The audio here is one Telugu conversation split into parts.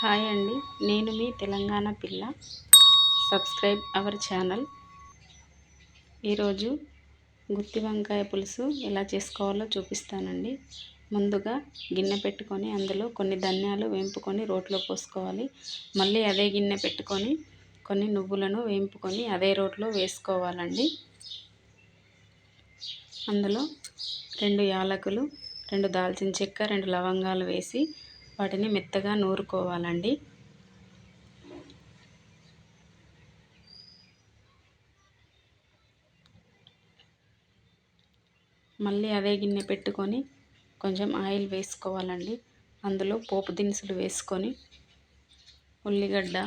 హాయ్ అండి, నేను మీ తెలంగాణ పిల్ల. Subscribe our channel. ఈరోజు గుత్తి వంకాయ పులుసు ఎలా చేసుకోవాలో చూపిస్తానండి. ముందుగా గిన్నె పెట్టుకొని అందులో కొన్ని ధనియాలు వేంపుకొని రోట్లో పోసుకోవాలి. మళ్ళీ అదే గిన్నె పెట్టుకొని కొన్ని నువ్వులను వేంపుకొని అదే రోట్లో వేసుకోవాలండి. అందులో 2 యాలకులు, 2 దాల్చిన చెక్క, 2 లవంగాలు వేసి వాటిని మెత్తగా నూరుకోవాలండి. మళ్ళీ అదే గిన్నె పెట్టుకొని కొంచెం ఆయిల్ వేసుకోవాలండి. అందులో పోపు దినుసులు వేసుకొని ఉల్లిగడ్డ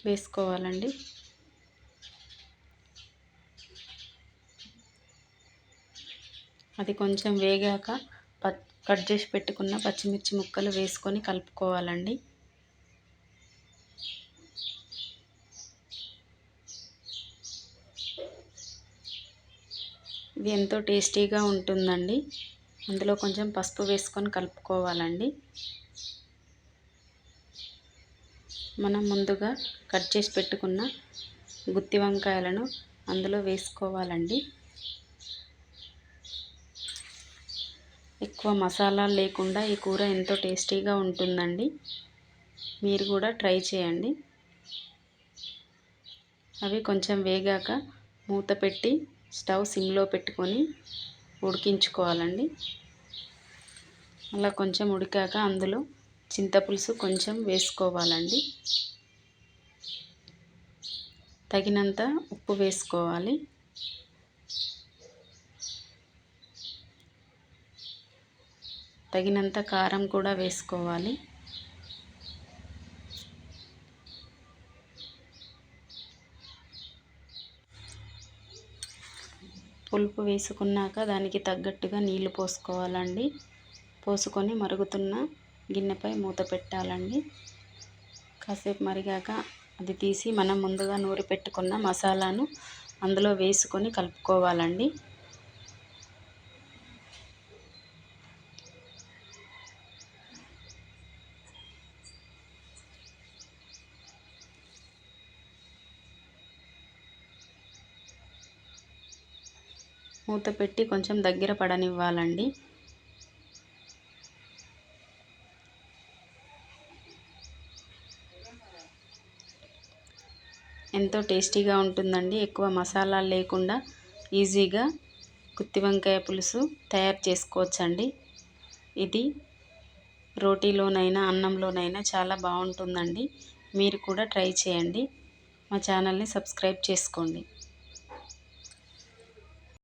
వేసుకోవాలండి. అది కొంచెం వేగాక కట్ చేసి పెట్టుకున్న పచ్చిమిర్చి ముక్కలు వేసుకొని కలుపుకోవాలండి. ఇది ఎంతో టేస్టీగా ఉంటుందండి. అందులో కొంచెం పసుపు వేసుకొని కలుపుకోవాలండి. మనం ముందుగా కట్ చేసి పెట్టుకున్న గుత్తి వంకాయలను అందులో వేసుకోవాలండి. ఎక్కువ మసాలా లేకుండా ఈ కూర ఎంతో టేస్టీగా ఉంటుందండి. మీరు కూడా ట్రై చేయండి. అవి కొంచెం వేగాక మూత పెట్టి స్టవ్ సిమ్లో పెట్టుకొని ఉడికించుకోవాలండి. అలా కొంచెం ఉడికాక అందులో చింతపులుసు కొంచెం వేసుకోవాలండి. తగినంత ఉప్పు వేసుకోవాలి. తగినంత కారం కూడా వేసుకోవాలి. పులుపు వేసుకున్నాక దానికి తగ్గట్టుగా నీళ్లు పోసుకోవాలండి. పోసుకొని మరుగుతున్న గిన్నెపై మూత పెట్టాలండి. కాసేపు మరిగాక అది తీసి మనం ముందుగా నూరి పెట్టుకున్న మసాలాను అందులో వేసుకొని కలుపుకోవాలండి. మూత పెట్టి కొంచెం దగ్గర పడనివ్వాలండి. ఎంతో టేస్టీగా ఉంటుందండి. ఎక్కువ మసాలాలు లేకుండా ఈజీగా గుత్తి వంకాయ పులుసు తయారు చేసుకోవచ్చండి. ఇది రోటీలోనైనా అన్నంలోనైనా చాలా బాగుంటుందండి. మీరు కూడా ట్రై చేయండి. మా ఛానల్ని సబ్స్క్రైబ్ చేసుకోండి.